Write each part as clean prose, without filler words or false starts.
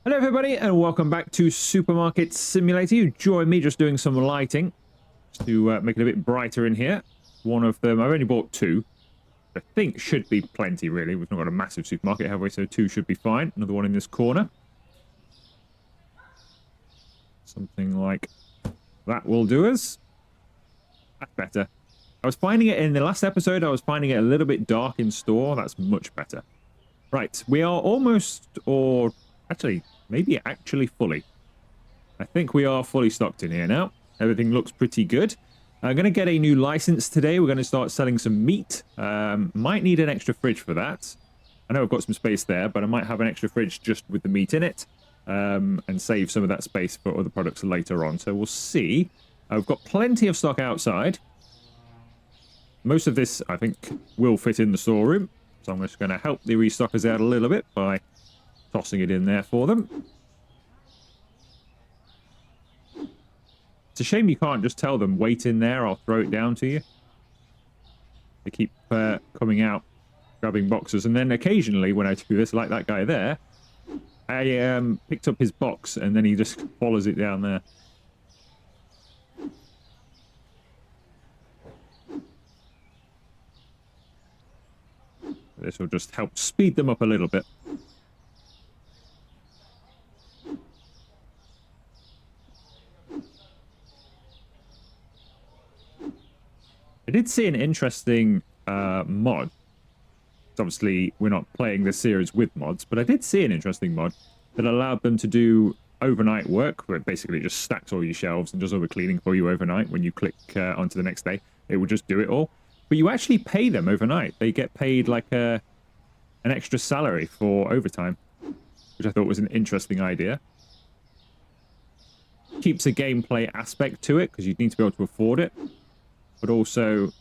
Hello everybody and welcome back to Supermarket Simulator. You join me just doing some lighting just to make it a bit brighter in here. One of them, I've only bought two. I think should be plenty really. We've not got a massive supermarket, have we? So two should be fine. Another one in this corner. Something like that will do us. That's better. I was finding it in the last episode, I was finding it a little bit dark in store. That's much better. Right, we are almost, or actually, maybe actually fully. I think we are fully stocked in here now. Everything looks pretty good. I'm going to get a new license today. We're going to start selling some meat. Might need an extra fridge for that. I know I've got some space there, but I might have an extra fridge just with the meat in it. And save some of that space for other products later on. So we'll see. I've got plenty of stock outside. Most of this, I think, will fit in the storeroom. So I'm just going to help the restockers out a little bit by tossing it in there for them. It's a shame you can't just tell them, wait in there, I'll throw it down to you. They keep coming out, grabbing boxes. And then occasionally, when I do this, like that guy there, I picked up his box and then he just follows it down there. This will just help speed them up a little bit. I did see an interesting mod. Obviously, we're not playing this series with mods, but I did see an interesting mod that allowed them to do overnight work, where it basically just stacks all your shelves and does all the cleaning for you overnight. When you click onto the next day, it will just do it all. But you actually pay them overnight. They get paid like an extra salary for overtime, which I thought was an interesting idea. Keeps a gameplay aspect to it, because you need to be able to afford it, but also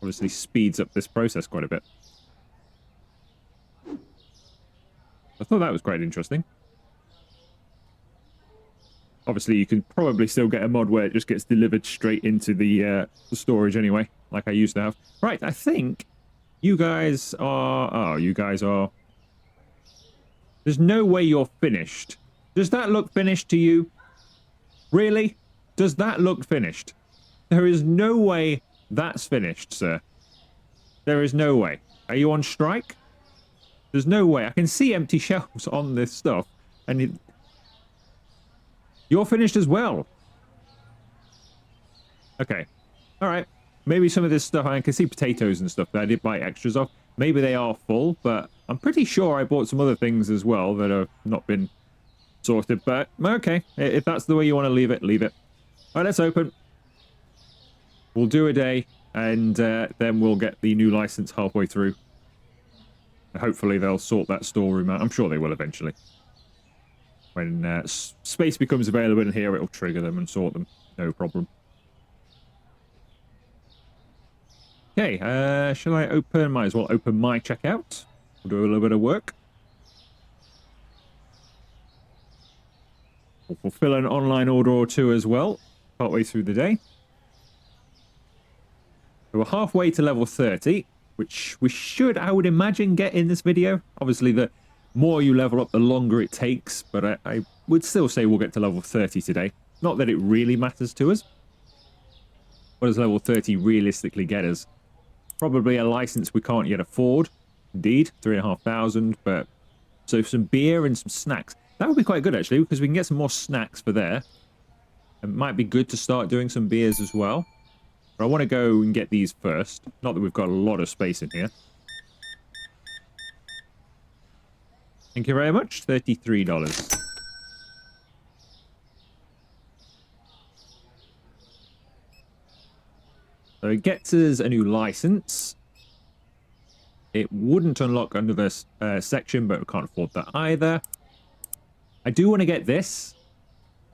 obviously speeds up this process quite a bit. I thought that was quite interesting. Obviously, you can probably still get a mod where it just gets delivered straight into the storage anyway, like I used to have. Right, I think you guys are... Oh, you guys are... There's no way you're finished. Does that look finished to you? Really? Does that look finished? There is no way that's finished, sir. There is no way. Are you on strike? There's no way. I can see empty shelves on this stuff. And you're finished as well. Okay. All right. Maybe some of this stuff, I can see potatoes and stuff that I did buy extras of. Maybe they are full, but I'm pretty sure I bought some other things as well that have not been sorted. But, okay. If that's the way you want to leave it, leave it. All right, let's open. We'll do a day, and then we'll get the new license halfway through. Hopefully they'll sort that storeroom out. I'm sure they will eventually. When space becomes available in here, it'll trigger them and sort them. No problem. Okay, shall I open? Might as well open my checkout. We'll do a little bit of work. We'll fulfill an online order or two as well, partway through the day. So we're halfway to level 30, which we should, I would imagine, get in this video. Obviously, the more you level up, the longer it takes, but I would still say we'll get to level 30 today. Not that it really matters to us. What does level 30 realistically get us? Probably a license we can't yet afford. Indeed, 3,500, but... So some beer and some snacks. That would be quite good, actually, because we can get some more snacks for there. It might be good to start doing some beers as well. But I want to go and get these first. Not that we've got a lot of space in here. Thank you very much. $33. So it gets us a new license. It wouldn't unlock under this section, but we can't afford that either. I do want to get this.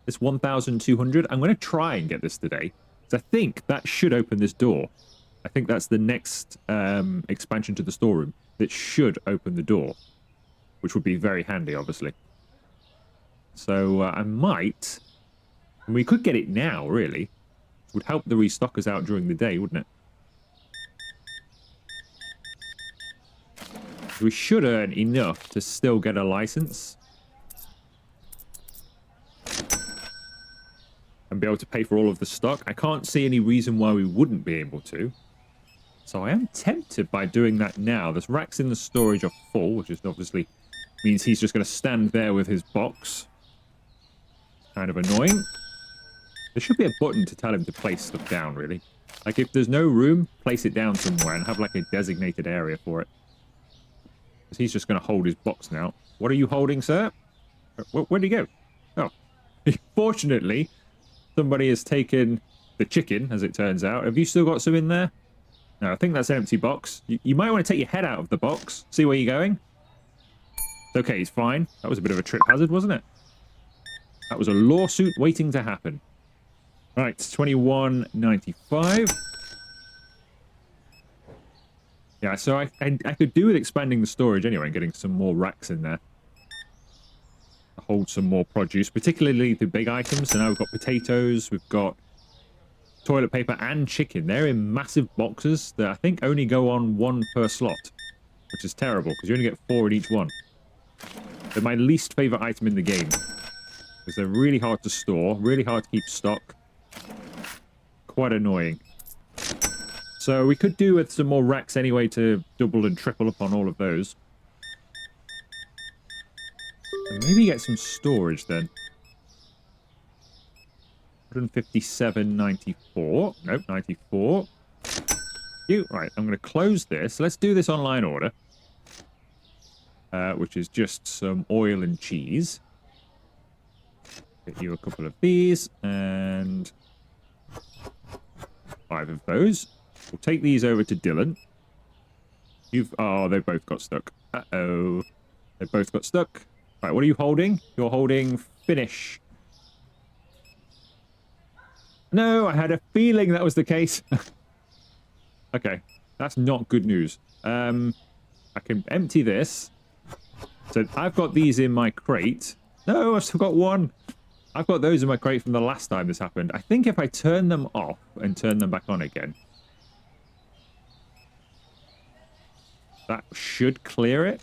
This 1,200. I'm going to try and get this today. I think that should open this door. I think that's the next expansion to the storeroom that should open the door, which would be very handy, obviously. So I might... And we could get it now, really. It would help the restockers out during the day, wouldn't it? We should earn enough to still get a license. and be able to pay for all of the stock. I can't see any reason why we wouldn't be able to. So I am tempted by doing that now. There's racks in the storage are full, which is obviously means he's just going to stand there with his box. Kind of annoying. There should be a button to tell him to place stuff down, really. Like, if there's no room, place it down somewhere and have, like, a designated area for it. Because he's just going to hold his box now. What are you holding, sir? Where'd he go? Oh. Fortunately, somebody has taken the chicken, as it turns out. Have you still got some in there? No, I think that's an empty box. You might want to take your head out of the box. See where you're going. It's okay, he's fine. That was a bit of a trip hazard, wasn't it? That was a lawsuit waiting to happen. Right, 21.95. Yeah, so I could do with expanding the storage anyway and getting some more racks in there. To hold some more produce, particularly the big items. So now we've got potatoes, we've got toilet paper and chicken. They're in massive boxes that I think only go on 1 per slot, which is terrible because you only get 4 in each one. They're my least favorite item in the game because they're really hard to store, really hard to keep stock. Quite annoying. So we could do with some more racks anyway to double and triple up on all of those. And maybe get some storage then. 157.94. Nope, 94. Right, I'm going to close this. Let's do this online order. Which is just some oil and cheese. Get you a couple of these and 5 of those. We'll take these over to Dylan. Oh, they both got stuck. Uh-oh. They both got stuck. Right, what are you holding? You're holding finish. No, I had a feeling that was the case. Okay, that's not good news. I can empty this. So I've got these in my crate. No, I've still got 1. I've got those in my crate from the last time this happened. I think if I turn them off and turn them back on again, that should clear it.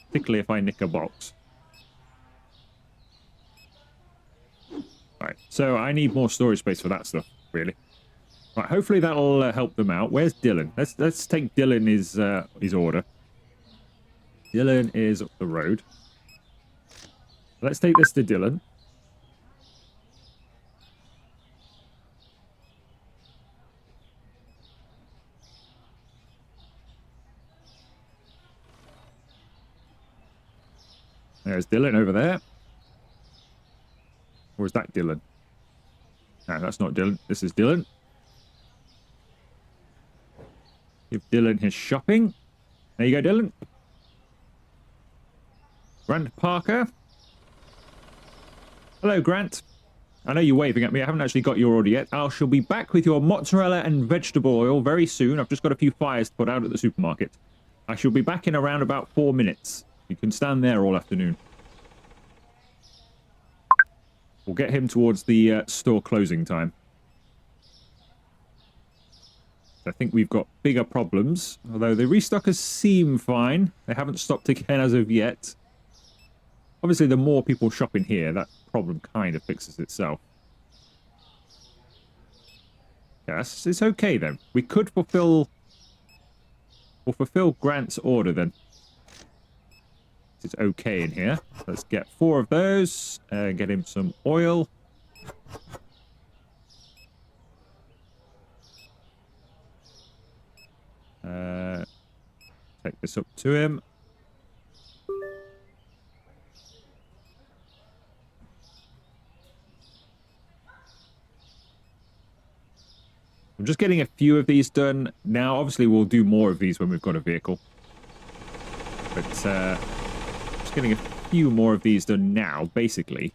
Particularly if I nick a box. Right, so I need more storage space for that stuff, really. Right, hopefully that'll help them out. Where's Dylan? Let's take Dylan his order. Dylan is up the road. Let's take this to Dylan. There's Dylan over there. Or is that Dylan? No, that's not Dylan. This is Dylan. Give Dylan his shopping. There you go, Dylan. Grant Parker. Hello, Grant. I know you're waving at me. I haven't actually got your order yet. I shall be back with your mozzarella and vegetable oil very soon. I've just got a few fires to put out at the supermarket. I shall be back in around about 4 minutes. You can stand there all afternoon. We'll get him towards the store closing time. I think we've got bigger problems. Although the restockers seem fine. They haven't stopped again as of yet. Obviously, the more people shop in here, that problem kind of fixes itself. Yes, it's okay then. We could fulfill... We'll fulfill Grant's order then. It's okay in here. Let's get 4 of those. Get him some oil. Take this up to him. I'm just getting a few of these done now. Obviously, we'll do more of these when we've got a vehicle. But just getting a few more of these done now, basically.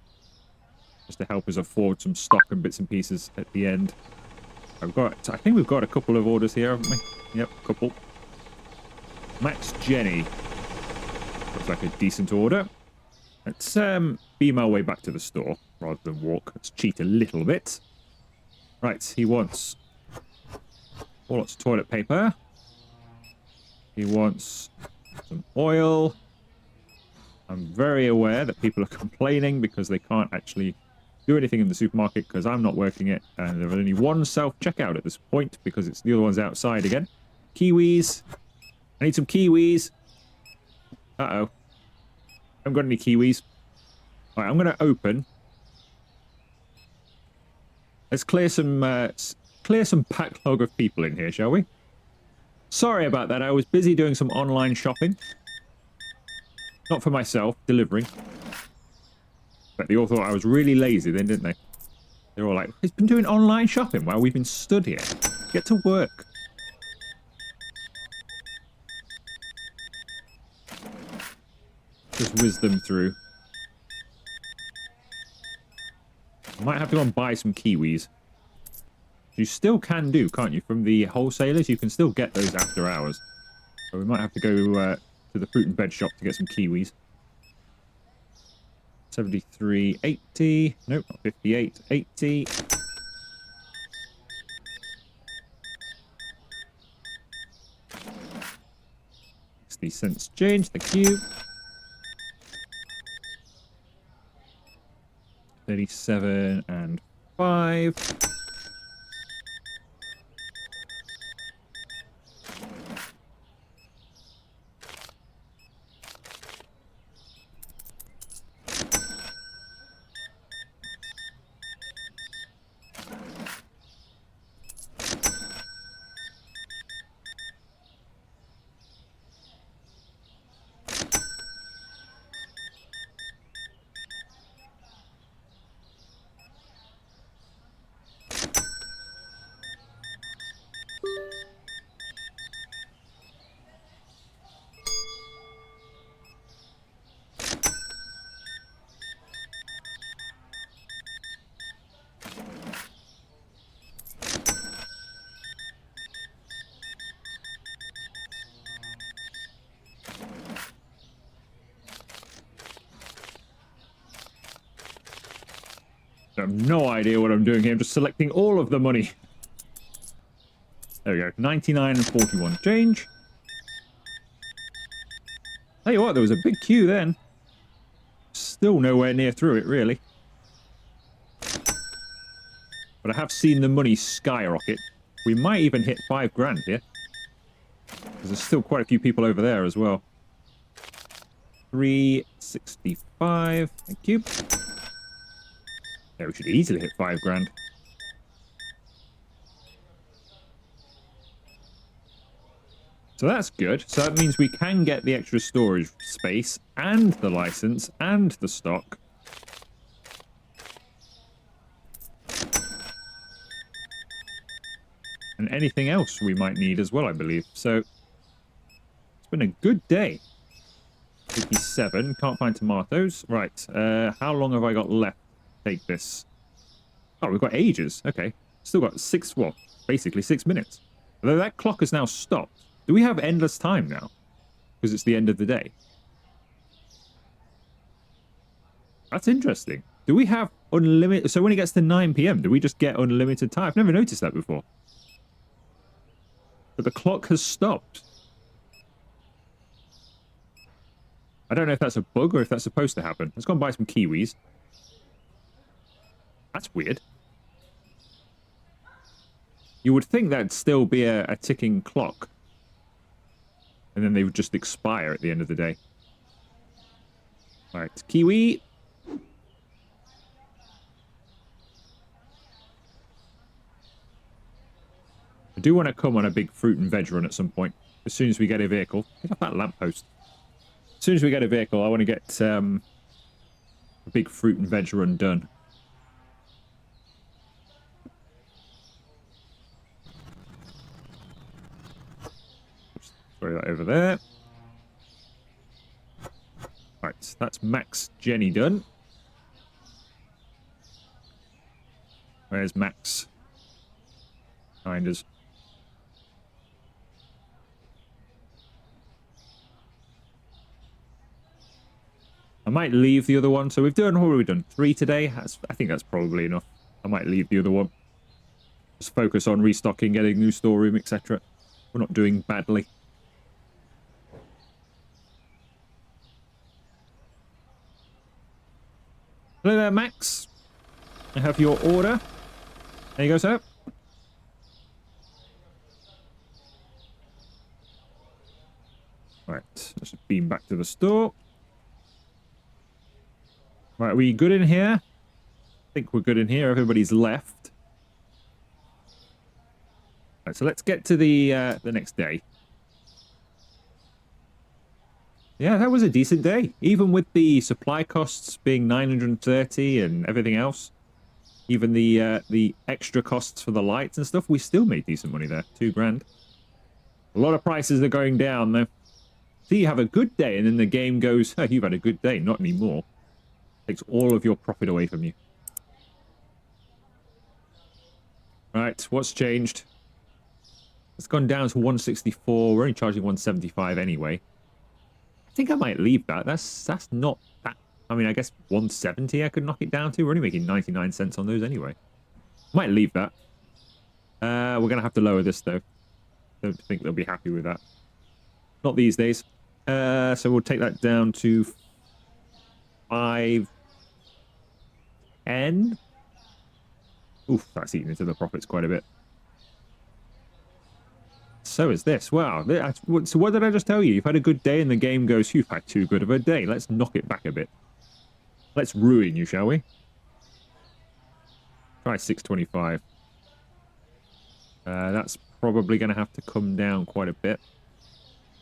Just to help us afford some stock and bits and pieces at the end. I think we've got a couple of orders here, haven't we? Yep, a couple. Max Jenny. Looks like a decent order. Let's beam our way back to the store rather than walk. Let's cheat a little bit. Right, he wants lots of toilet paper. He wants some oil. I'm very aware that people are complaining because they can't actually do anything in the supermarket because I'm not working it. And there's only one self-checkout at this point because it's the other one's outside again. Kiwis. I need some kiwis. Uh-oh. I haven't got any kiwis. All right, I'm going to open. Let's clear some backlog of people in here, shall we? Sorry about that. I was busy doing some online shopping. Not for myself, delivering. But they all thought I was really lazy then, didn't they? They're all like, he's been doing online shopping while we've been stood here. Get to work. Just whiz them through. I might have to go and buy some kiwis. You still can do, can't you? From the wholesalers, you can still get those after hours. So we might have to go to the fruit and veg shop to get some kiwis. 73.80. Nope, not 58.80. $0.60 change, thank you. 37 and 5. I have no idea what I'm doing here. I'm just selecting all of the money. There we go. 99 and 41 change. Tell you what, there was a big queue then. Still nowhere near through it, really. But I have seen the money skyrocket. We might even hit 5 grand here. Because there's still quite a few people over there as well. 365. Thank you. Yeah, we should easily hit 5 grand. So that's good. So that means we can get the extra storage space and the license and the stock. And anything else we might need as well, I believe. So it's been a good day. 57. Can't find tomatoes. Right. How long have I got left? Take this. Oh, we've got ages. Okay. Still got 6, well, basically 6 minutes. Although that clock has now stopped. Do we have endless time now? Because it's the end of the day. That's interesting. Do we have unlimited... So when it gets to 9 PM, do we just get unlimited time? I've never noticed that before. But the clock has stopped. I don't know if that's a bug or if that's supposed to happen. Let's go and buy some kiwis. That's weird. You would think that'd still be a ticking clock. And then they would just expire at the end of the day. Alright, kiwi. I do want to come on a big fruit and veg run at some point. As soon as we get a vehicle. Get off that lamppost. As soon as we get a vehicle, I want to get a big fruit and veg run done. Throw that over there. Right, that's Max Jenny done. Where's Max? Behind us. I might leave the other one. So we've done, what have we done? 3 today? I think that's probably enough. I might leave the other one. Just focus on restocking, getting new storeroom, etc. We're not doing badly. Hello there, Max. I have your order. There you go, sir. Right, let's beam back to the store. Right, are we good in here? I think we're good in here. Everybody's left. Right, so let's get to the next day. Yeah, that was a decent day. Even with the supply costs being 930 and everything else, even the extra costs for the lights and stuff, we still made decent money there. 2 grand. A lot of prices are going down, though. So you have a good day, and then the game goes, oh, you've had a good day. Not anymore. Takes all of your profit away from you. Right, what's changed? It's gone down to 164. We're only charging 175 anyway. I think I might leave that. That's not that. I mean, I guess 170 I could knock it down to. We're only making 99 cents on those anyway. Might leave that. We're going to have to lower this, though. Don't think they'll be happy with that. Not these days. So we'll take that down to 510. Oof, that's eating into the profits quite a bit. So is this. Wow. So what did I just tell you? You've had a good day and the game goes, you've had too good of a day. Let's knock it back a bit. Let's ruin you, shall we? Try 625. That's probably going to have to come down quite a bit.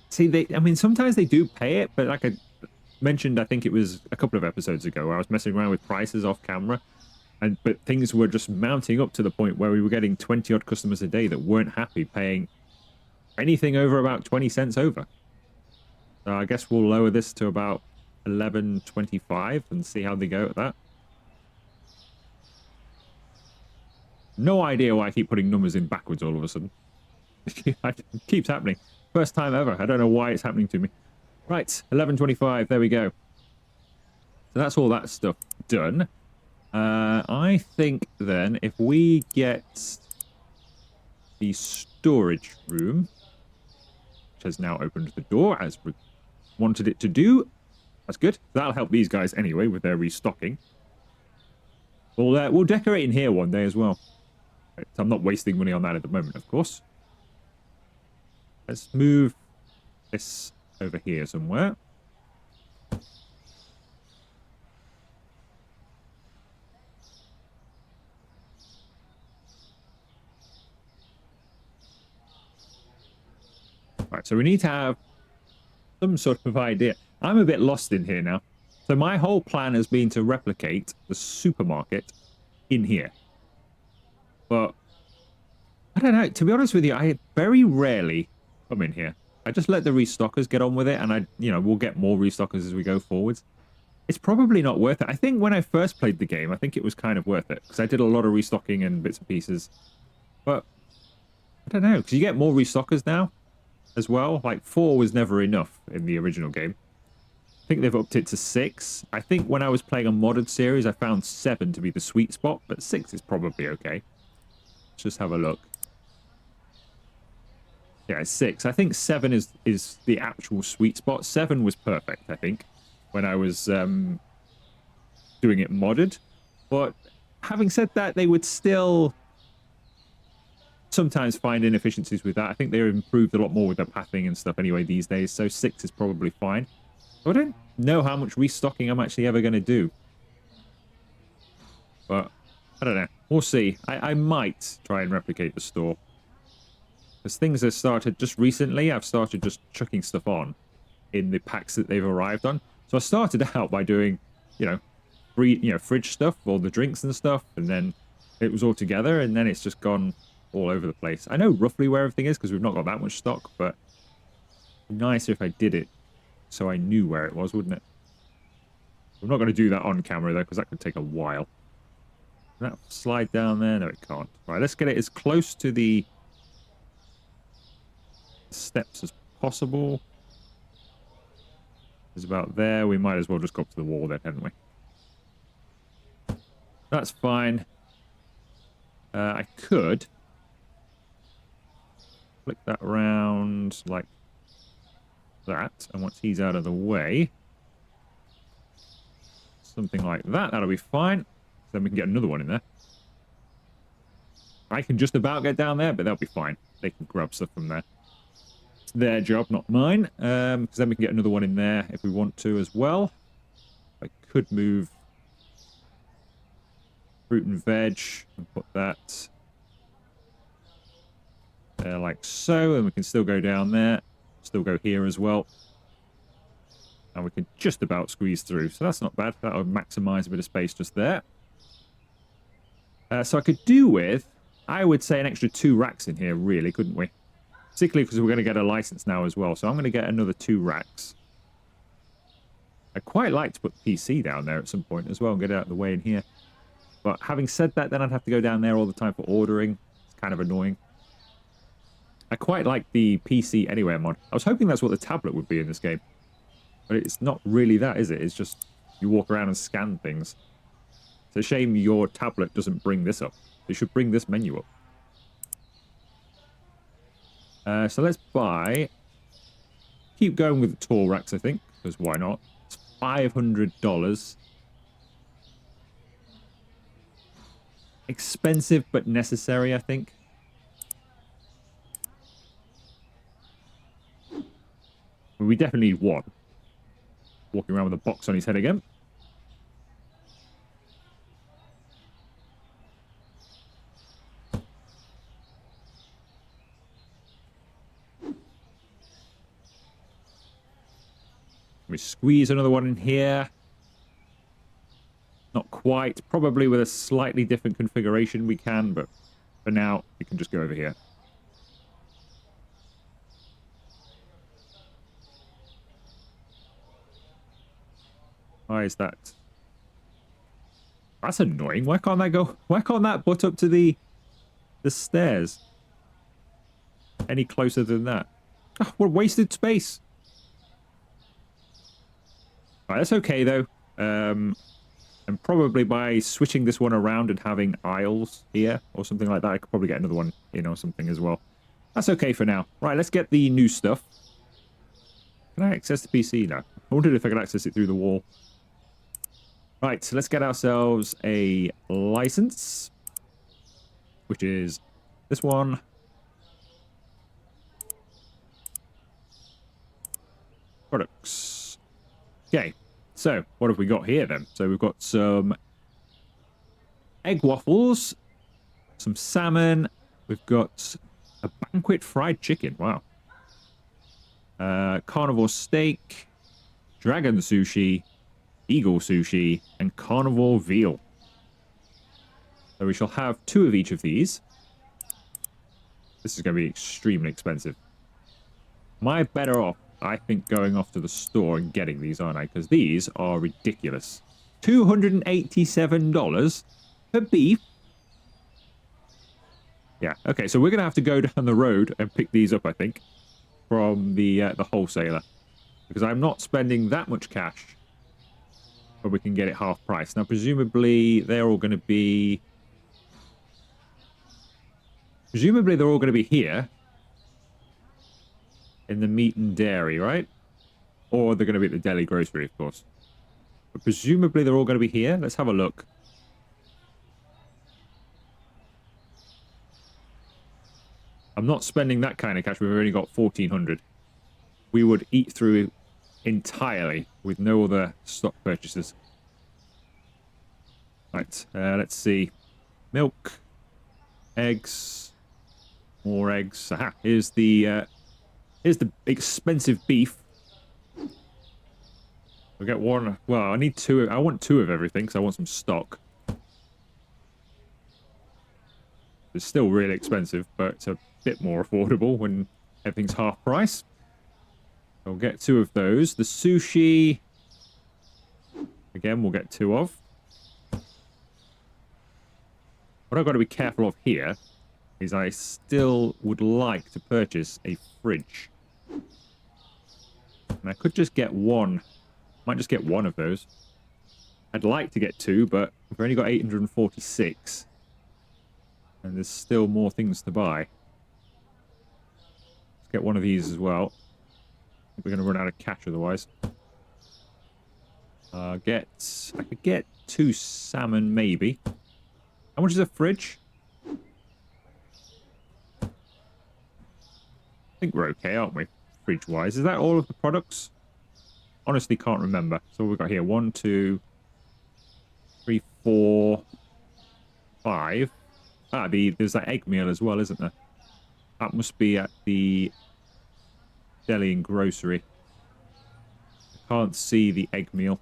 See, I mean, sometimes they do pay it, but like I mentioned, I think it was a couple of episodes ago where I was messing around with prices off camera. But things were just mounting up to the point where we were getting 20-odd customers a day that weren't happy paying anything over about 20 cents over. So I guess we'll lower this to about 11.25 and see how they go at that. No idea why I keep putting numbers in backwards all of a sudden. It keeps happening. First time ever. I don't know why it's happening to me. Right, 11.25. There we go. So that's all that stuff done. I think then if we get the storage room, which has now opened the door as we wanted it to do, that's good. That'll help these guys anyway with their restocking. We'll decorate in here one day as well. Right, I'm not wasting money on that at the moment, of course. Let's move this over here somewhere. Right, so we need to have some sort of idea. I'm a bit lost in here now. So my whole plan has been to replicate the supermarket in here. But I don't know. To be honest with you, I very rarely come in here. I just let the restockers get on with it, and we'll get more restockers as we go forwards. It's probably not worth it. I think when I first played the game, I think it was kind of worth it because I did a lot of restocking and bits and pieces. But I don't know, because you get more restockers now as well. Like 4 was never enough in the original game. I think they've upped it to 6. I think when I was playing a modded series, I found 7 to be the sweet spot, but 6 is probably okay. Let's just have a look. Yeah, it's 6. I think 7 is the actual sweet spot. 7 was perfect, I think, when I was doing it modded. But having said that, they would still sometimes find inefficiencies with that. I think they're improved a lot more with their pathing and stuff anyway these days, so 6 is probably fine. I don't know how much restocking I'm actually ever going to do. But I don't know. We'll see. I might try and replicate the store. Because things have started just recently, I've started just chucking stuff on in the packs that they've arrived on. So I started out by doing, free, fridge stuff, all the drinks and stuff, and then it was all together, and then it's just gone all over the place. I know roughly where everything is because we've not got that much stock, but it'd be nicer if I did it so I knew where it was, wouldn't it? I'm not going to do that on camera, though, because that could take a while. Can that slide down there? No, it can't. Right, let's get it as close to the steps as possible. It's about there. We might as well just go up to the wall then, hadn't we? That's fine. I could flick that around like that, and once he's out of the way, something like that, that'll be fine. then we can get another one in there. I can just about get down there, but they'll be fine. They can grab stuff from there. It's their job, not mine. Because then we can get another one in there if we want to as well. I could move fruit and veg and put that there like so, and we can still go down there, still go here as well, and we can just about squeeze through, so that's not bad. That'll maximize a bit of space just there. So I could do with, I would say, an extra 2 racks in here, really, couldn't we? Particularly because we're going to get a license now as well, so I'm going to get another 2 racks. I'd quite like to put the PC down there at some point as well and get it out of the way in here. But having said that, then I'd have to go down there all the time for ordering. It's kind of annoying. I quite like the PC Anywhere mod. I was hoping that's what the tablet would be in this game. But it's not really that, is it? It's just you walk around and scan things. It's a shame your tablet doesn't bring this up. It should bring this menu up. So let's buy... Keep going with the tall racks, I think, because why not? It's $500. Expensive, but necessary, I think. We definitely need one. Walking around with a box on his head again. We squeeze another one in here. Not quite. Probably with a slightly different configuration we can, but for now, we can just go over here. Why is that? That's annoying. Why can't that go? Why can't that butt up to the stairs? Any closer than that? Oh, what wasted space. Right, that's okay though. And probably by switching this one around and having aisles here or something like that, I could probably get another one in or something as well. That's okay for now. Right, let's get the new stuff. Can I access the PC now? I wondered if I could access it through the wall. Right, so let's get ourselves a license, which is this one. Products. Okay, so what have we got here then? So we've got some egg waffles, some salmon. We've got a banquet fried chicken. Wow. Carnivore steak, dragon sushi, eagle sushi, and carnivore veal. So we shall have 2 of each of these. This is going to be extremely expensive. Am I better off, I think, going off to the store and getting these, aren't I? Because these are ridiculous. $287 for beef. Yeah, okay, so we're going to have to go down the road and pick these up, I think, from the wholesaler. Because I'm not spending that much cash, but we can get it half price. Now, presumably, they're all going to be... Presumably, they're all going to be here. In the meat and dairy, right? Or they're going to be at the deli grocery, of course. But presumably, they're all going to be here. Let's have a look. I'm not spending that kind of cash. We've only got 1,400. We would eat through entirely with no other stock purchases. Right, let's see. Milk, eggs, more eggs. Aha, here's the expensive beef. We'll get one. Well, I need 2. I want 2 of everything because I want some stock. It's still really expensive, but it's a bit more affordable when everything's half price. We'll get 2 of those. The sushi, again, we'll get 2 of. What I've got to be careful of here is I still would like to purchase a fridge. And I could just get 1. Might just get 1 of those. I'd like to get 2, but we've only got 846. And there's still more things to buy. Let's get 1 of these as well. I think we're going to run out of cash otherwise. I could get 2 salmon, maybe. How much is a fridge? I think we're okay, aren't we? Fridge-wise. Is that all of the products? Honestly, can't remember. So what we've got here. 1, 2, 3, 4, 5. Ah, there's that egg meal as well, isn't there? That must be at the deli and grocery. I can't see the egg meal.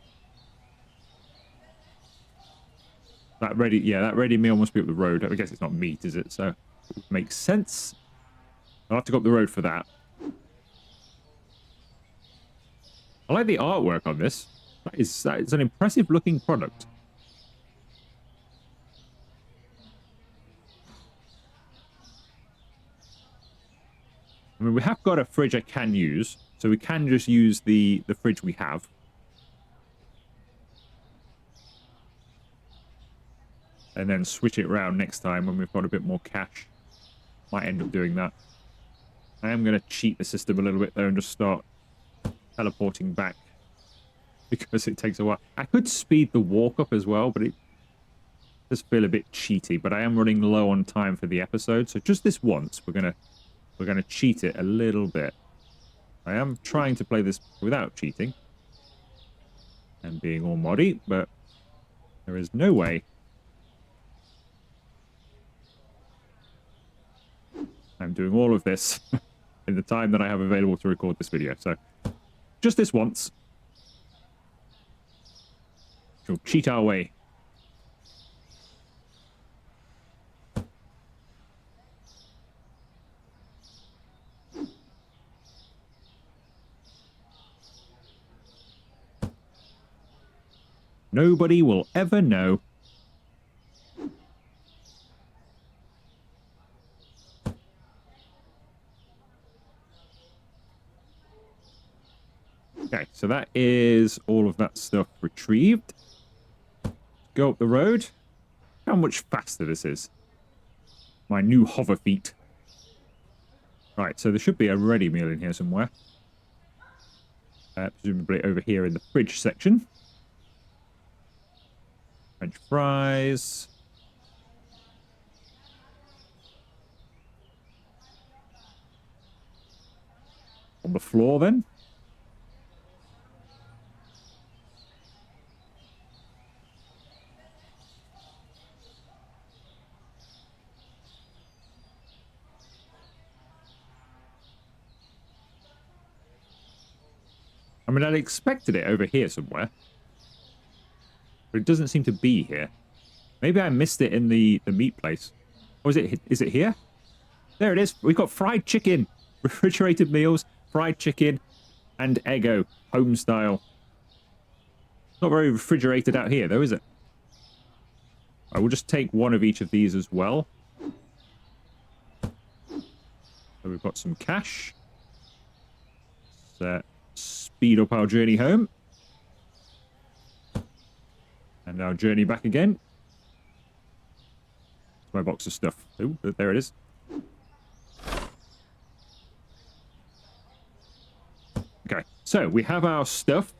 That ready meal must be up the road. I guess it's not meat, is it? So it makes sense. I'll have to go up the road for that. I like the artwork on this. That is an impressive looking product. I mean, we have got a fridge I can use, so we can just use the fridge we have. And then switch it around next time when we've got a bit more cash. Might end up doing that. I am going to cheat the system a little bit, though, and just start teleporting back. Because it takes a while. I could speed the walk up as well, but it does feel a bit cheaty. But I am running low on time for the episode, so just this once, we're gonna cheat it a little bit. I am trying to play this without cheating. And being all moddy, but there is no way. I'm doing all of this in the time that I have available to record this video. So, just this once. We'll cheat our way. Nobody will ever know. Okay, so that is all of that stuff retrieved. Go up the road. How much faster this is. My new hover feet. Right, so there should be a ready meal in here somewhere. Presumably over here in the fridge section. French fries. On the floor then. I mean, I'd expected it over here somewhere. But it doesn't seem to be here. Maybe I missed it in the meat place. Or is it here? There it is. We've got fried chicken. Refrigerated meals, fried chicken, and Eggo. Home style. Not very refrigerated out here, though, is it? I will just take one of each of these as well. So we've got some cash. Let's speed up our journey home. And our journey back again. It's my box of stuff. Oh, there it is. Okay, so we have our stuff.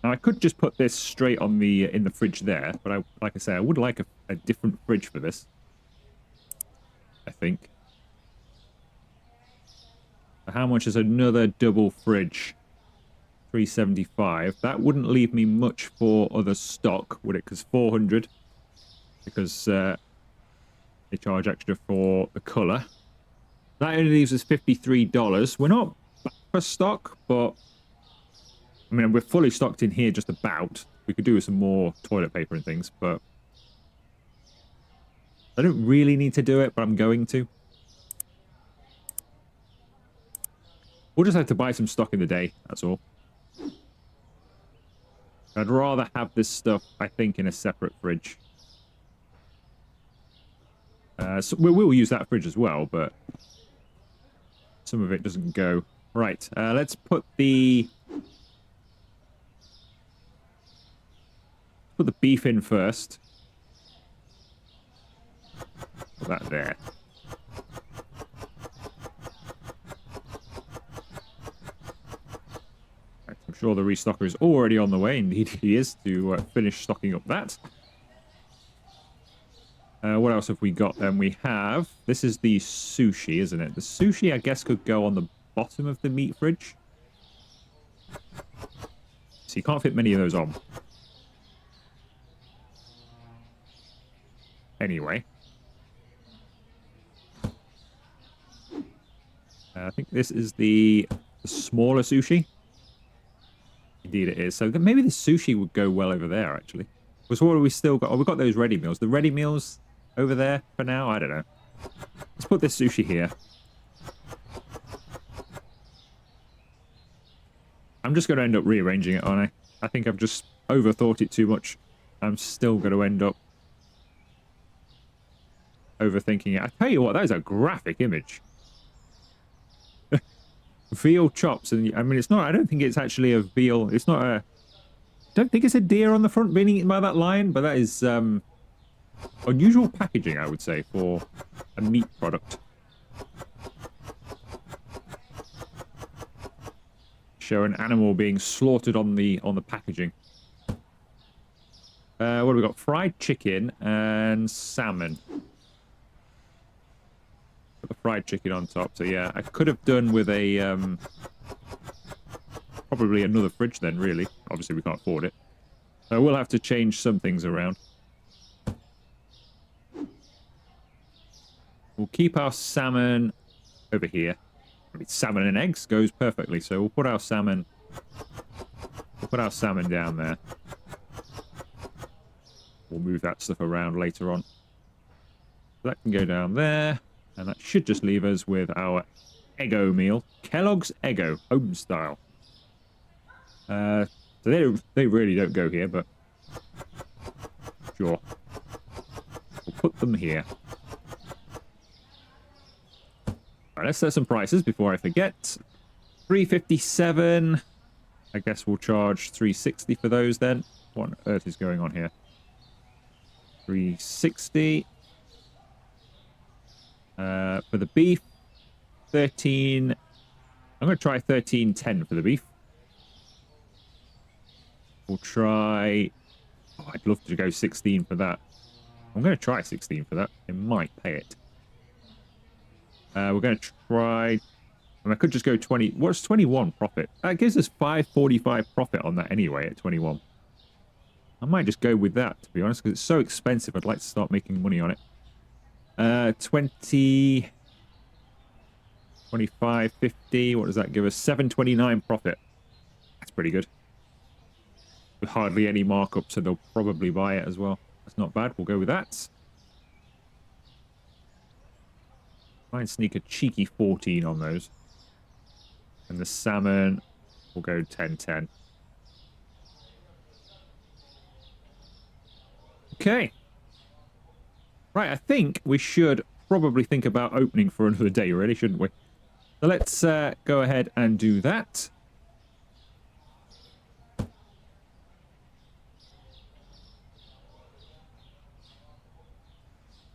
Now I could just put this straight on the in the fridge there, but like I say, I would like a different fridge for this. I think. How much is another double fridge? $375. That wouldn't leave me much for other stock, would it? Because 400. Because they charge extra for the colour. That only leaves us $53. We're not back for stock, but I mean, we're fully stocked in here just about. We could do with some more toilet paper and things, but I don't really need to do it, but I'm going to. We'll just have to buy some stock in the day, that's all. I'd rather have this stuff, I think, in a separate fridge. So we will use that fridge as well, but some of it doesn't go. Right, let's put the beef in first. Put that there. Right, some sure the restocker is already on the way. Indeed he is, to finish stocking up that. What else have we got then? We have... This is the sushi, isn't it? The sushi, I guess, could go on the bottom of the meat fridge. So you can't fit many of those on. Anyway. I think this is the smaller sushi. Indeed it is. So maybe the sushi would go well over there, actually. Because what have we still got? Oh, we've got those ready meals. The ready meals over there for now? I don't know. Let's put this sushi here. I'm just going to end up rearranging it, aren't I? I think I've just overthought it too much. I'm still going to end up overthinking it. I tell you what, that is a graphic image. Veal chops, and I mean, it's not, I don't think it's actually a veal. It's not a, I don't think it's a deer on the front being eaten by that lion, but that is unusual packaging, I would say, for a meat product. Show an animal being slaughtered on the packaging. What have we got? Fried chicken and salmon. Put the fried chicken on top. So yeah, I could have done with a probably another fridge then, really. Obviously we can't afford it. So we'll have to change some things around. We'll keep our salmon over here. I mean, salmon and eggs goes perfectly. So we'll put our salmon. We'll put our salmon down there. We'll move that stuff around later on. That can go down there. And that should just leave us with our Eggo meal. Kellogg's Eggo, home style. So they really don't go here, but sure. We'll put them here. All right, let's set some prices before I forget. $3.57. I guess we'll charge $3.60 for those then. What on earth is going on here? $3.60. For the beef, 13. I'm going to try 13.10 for the beef. We'll try. Oh, I'd love to go 16 for that. I'm going to try 16 for that. It might pay it. We're going to try. And I could just go 20. What's 21 profit? That gives us 5.45 profit on that anyway at 21. I might just go with that, to be honest, because it's so expensive. I'd like to start making money on it. 20, 25, 50. What does that give us? 7.29 profit. That's pretty good. With hardly any markup, so they'll probably buy it as well. That's not bad. We'll go with that. Try and sneak a cheeky 14 on those. And the salmon, we'll go 10.10. Okay. Right, I think we should probably think about opening for another day, really, shouldn't we? So let's go ahead and do that.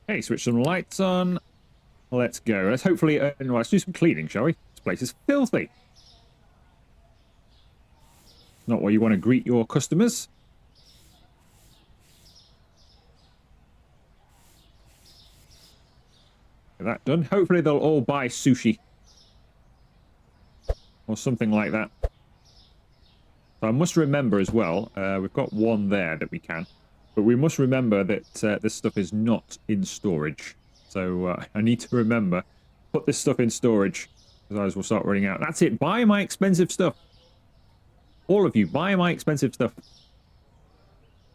Okay, switch some lights on. Let's go. Let's hopefully let's do some cleaning, shall we? This place is filthy. Not where you want to greet your customers. Get that done. Hopefully they'll all buy sushi. Or something like that. So I must remember as well, we've got one there that we can. But we must remember that this stuff is not in storage. So I need to remember, put this stuff in storage. Otherwise we'll start running out. That's it. Buy my expensive stuff. All of you, buy my expensive stuff.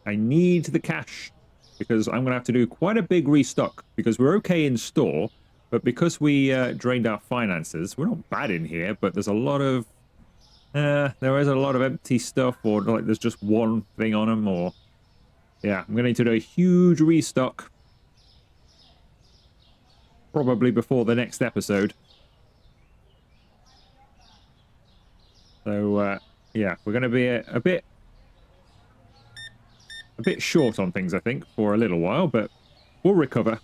I need the cash. Because I'm going to have to do quite a big restock. Because we're okay in store. But because we drained our finances, we're not bad in here. But there's a lot of... there is a lot of empty stuff. Or like there's just one thing on them. Or... yeah, I'm going to need to do a huge restock. Probably before the next episode. So, yeah, we're going to be a bit short on things, I think, for a little while, but we'll recover.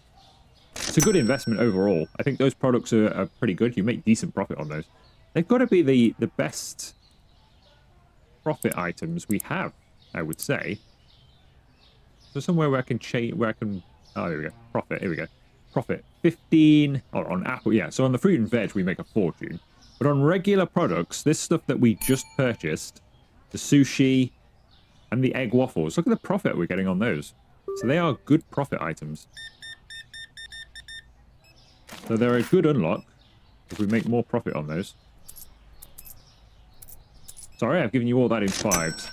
It's a good investment overall. I think those products are pretty good. You make decent profit on those. They've got to be the best profit items we have, I would say. So somewhere where I can change, where I can, oh, here we go, profit, here we go. Profit, 15, or on apple, yeah, so on the fruit and veg we make a fortune. But on regular products, this stuff that we just purchased, the sushi and the egg waffles, look at the profit we're getting on those. So they are good profit items. So they're a good unlock if we make more profit on those. Sorry, I've given you all that in 5s.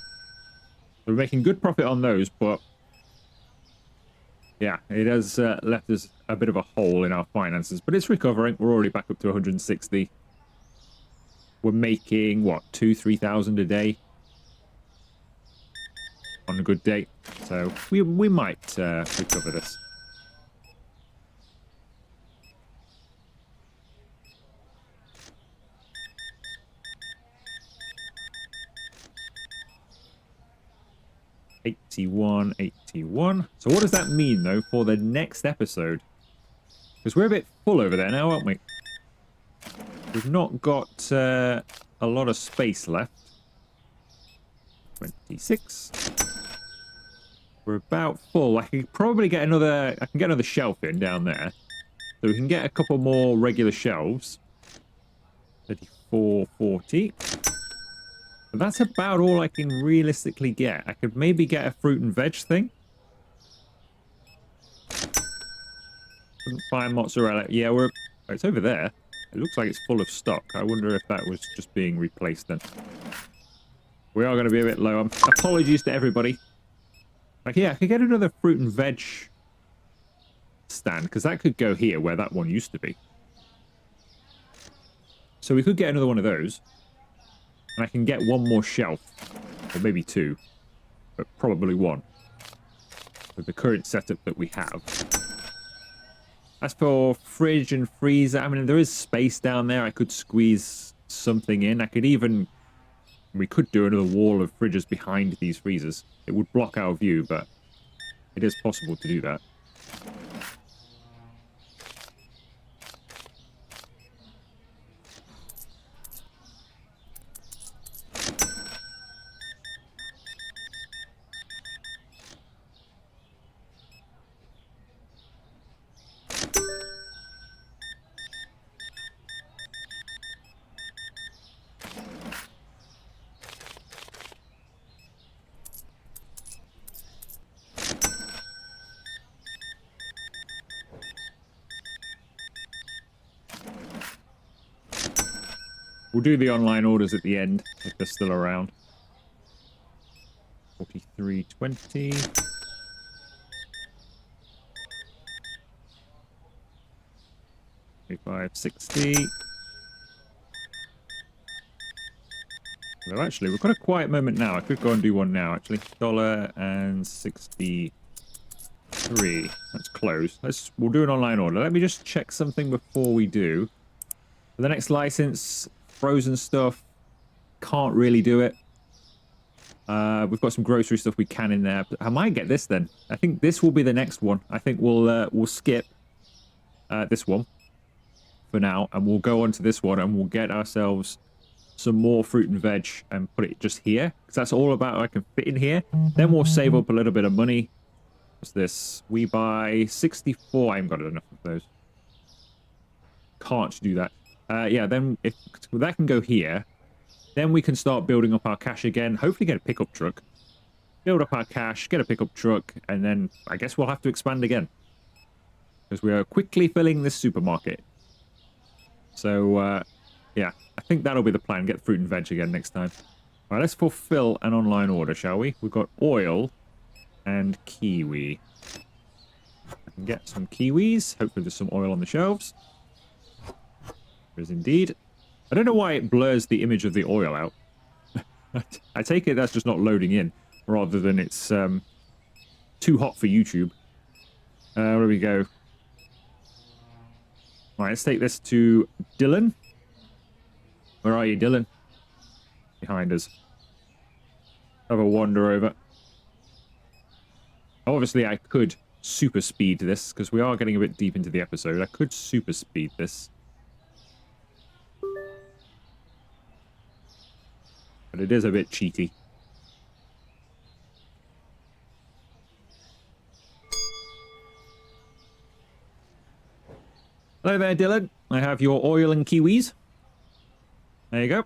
We're making good profit on those, but yeah, it has left us a bit of a hole in our finances, but it's recovering. We're already back up to 160. We're making, what, 2,000-3,000 a day on a good day. So we might recover this. $81, $81. So what does that mean, though, for the next episode? Because we're a bit full over there now, aren't we? We've not got a lot of space left. 26. We're about full. I can probably get another... I can get another shelf in down there. So we can get a couple more regular shelves. 34, 40. But that's about all I can realistically get. I could maybe get a fruit and veg thing. Couldn't find mozzarella. Yeah, we're... Oh, it's over there. It looks like it's full of stock. I wonder if that was just being replaced then. We are going to be a bit low. Apologies to everybody. Like, yeah, I could get another fruit and veg stand, because that could go here where that one used to be. So we could get another one of those. And I can get one more shelf. Or maybe 2. But probably 1. With the current setup that we have. As for fridge and freezer, I mean, there is space down there. I could squeeze something in. I could even... We could do another wall of fridges behind these freezers. It would block our view, but it is possible to do that. We'll do the online orders at the end, if they're still around. 43.20. $25.60. Well, actually, we've got a quiet moment now. I could go and do one now, actually. $1.63. That's close. We'll do an online order. Let me just check something before we do. For the next license, frozen stuff, can't really do it. We've got some grocery stuff we can in there. But I might get this then. I think this will be the next one. I think we'll skip this one for now, and we'll go on to this one, and we'll get ourselves some more fruit and veg and put it just here, because that's all about I can fit in here. Then we'll save up a little bit of money. What's this? We buy 64. I haven't got enough of those. Can't do that. Yeah, then if that can go here, then we can start building up our cash again. Hopefully get a pickup truck. Build up our cash, get a pickup truck, and then I guess we'll have to expand again. Because we are quickly filling this supermarket. So, yeah, I think that'll be the plan. Get fruit and veg again next time. All right, let's fulfill an online order, shall we? We've got oil and kiwi. I can get some kiwis. Hopefully there's some oil on the shelves. There is indeed. I don't know why it blurs the image of the oil out. I take it that's just not loading in, rather than it's too hot for YouTube. Where do we go? All right, let's take this to Dylan. Where are you, Dylan? Behind us. Have a wander over. Obviously, I could super speed this, because we are getting a bit deep into the episode. I could super speed this. But it is a bit cheaty. Hello there, Dylan. I have your oil and kiwis. There you go.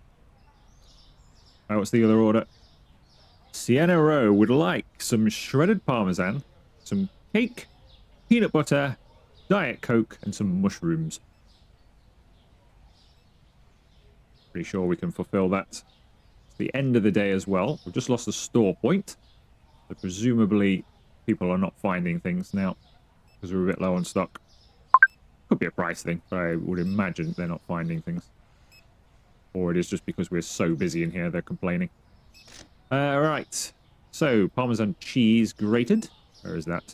Oh, what's the other order? Sienna Rowe would like some shredded parmesan, some cake, peanut butter, Diet Coke, and some mushrooms. Pretty sure we can fulfill that. It's the end of the day as well. We've just lost a store point. So presumably people are not finding things now because we're a bit low on stock. Could be a price thing, but I would imagine they're not finding things. Or it is just because we're so busy in here they're complaining. Right. So, Parmesan cheese grated. Where is that?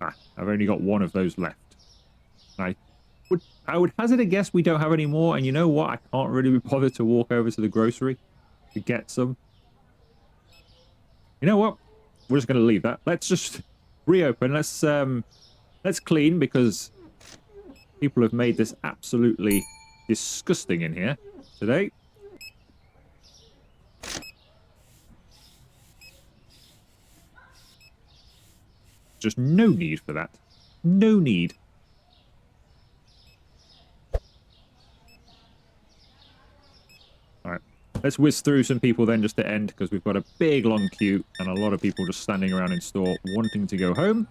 Ah, I've only got one of those left. I would hazard a guess we don't have any more, and you know what? I can't really be bothered to walk over to the grocery to get some. You know what? We're just going to leave that. Let's just reopen. Let's clean, because people have made this absolutely disgusting in here today. Just no need for that. No need. Alright. Let's whiz through some people then just to end, because we've got a big long queue and a lot of people just standing around in store wanting to go home.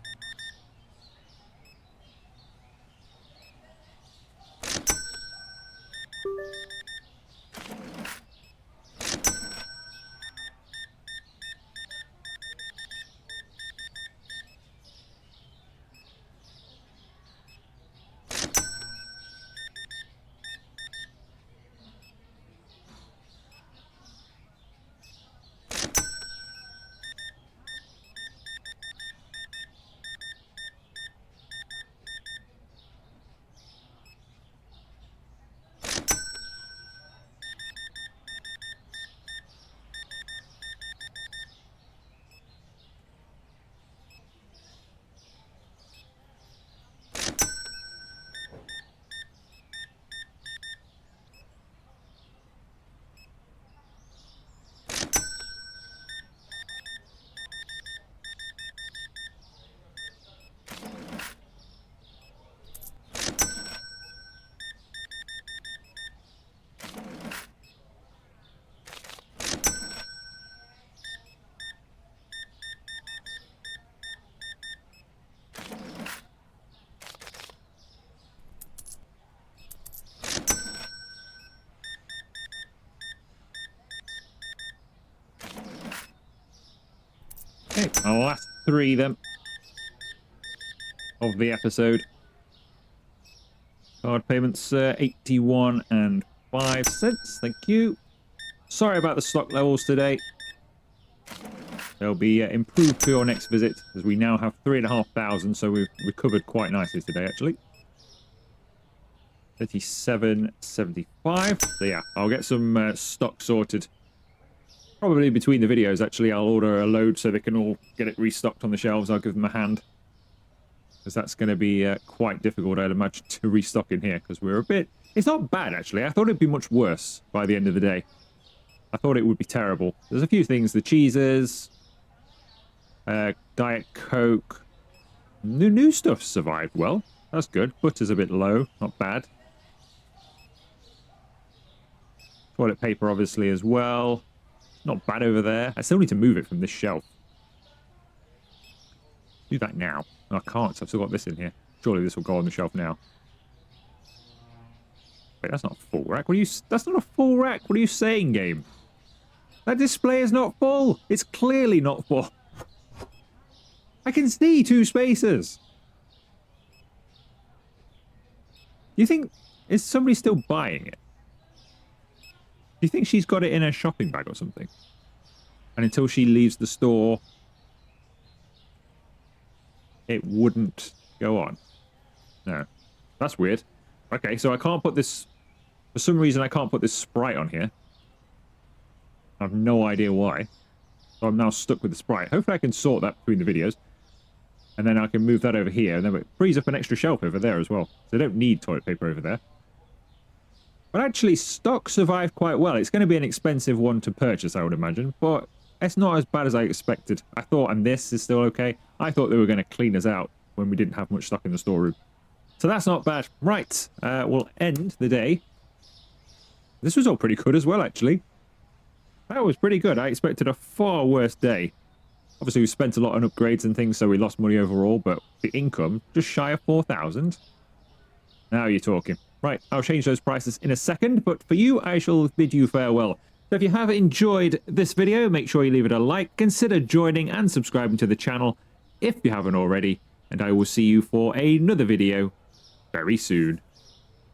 Okay, our last three then of the episode. Card payments 81 and 5 cents. Thank you. Sorry about the stock levels today. They'll be improved for your next visit, as we now have 3,500, so we've recovered quite nicely today, actually. 37.75. So yeah, I'll get some stock sorted. Probably between the videos, actually. I'll order a load so they can all get it restocked on the shelves. I'll give them a hand, because that's going to be quite difficult, I'd imagine, to restock in here, because we're a bit... It's not bad, actually. I thought it'd be much worse by the end of the day. I thought it would be terrible. There's a few things. The cheeses, Diet Coke. The new stuff survived well. That's good. Butter's a bit low. Not bad. Toilet paper, obviously, as well. Not bad over there. I still need to move it from this shelf. Do that now. No, I can't, so I've still got this in here. Surely this will go on the shelf now. Wait, that's not a full rack. What are you... That's not a full rack. What are you saying, game? That display is not full. It's clearly not full. I can see 2 spaces. Do you think... Is somebody still buying it? Do you think she's got it in her shopping bag or something? And until she leaves the store, it wouldn't go on? No. That's weird. Okay, so I can't put this... For some reason, I can't put this Sprite on here. I have no idea why. So I'm now stuck with the Sprite. Hopefully I can sort that between the videos. And then I can move that over here. And then it frees up an extra shelf over there as well. So I don't need toilet paper over there. But actually, stock survived quite well. It's going to be an expensive one to purchase, I would imagine. But it's not as bad as I expected. I thought, and this is still okay. I thought they were going to clean us out when we didn't have much stock in the storeroom. So that's not bad. Right, we'll end the day. This was all pretty good as well, actually. That was pretty good. I expected a far worse day. Obviously, we spent a lot on upgrades and things, so we lost money overall, but the income, just shy of 4,000. Now you're talking. Right, I'll change those prices in a second, but for you, I shall bid you farewell. So if you have enjoyed this video, make sure you leave it a like, consider joining and subscribing to the channel if you haven't already, and I will see you for another video very soon.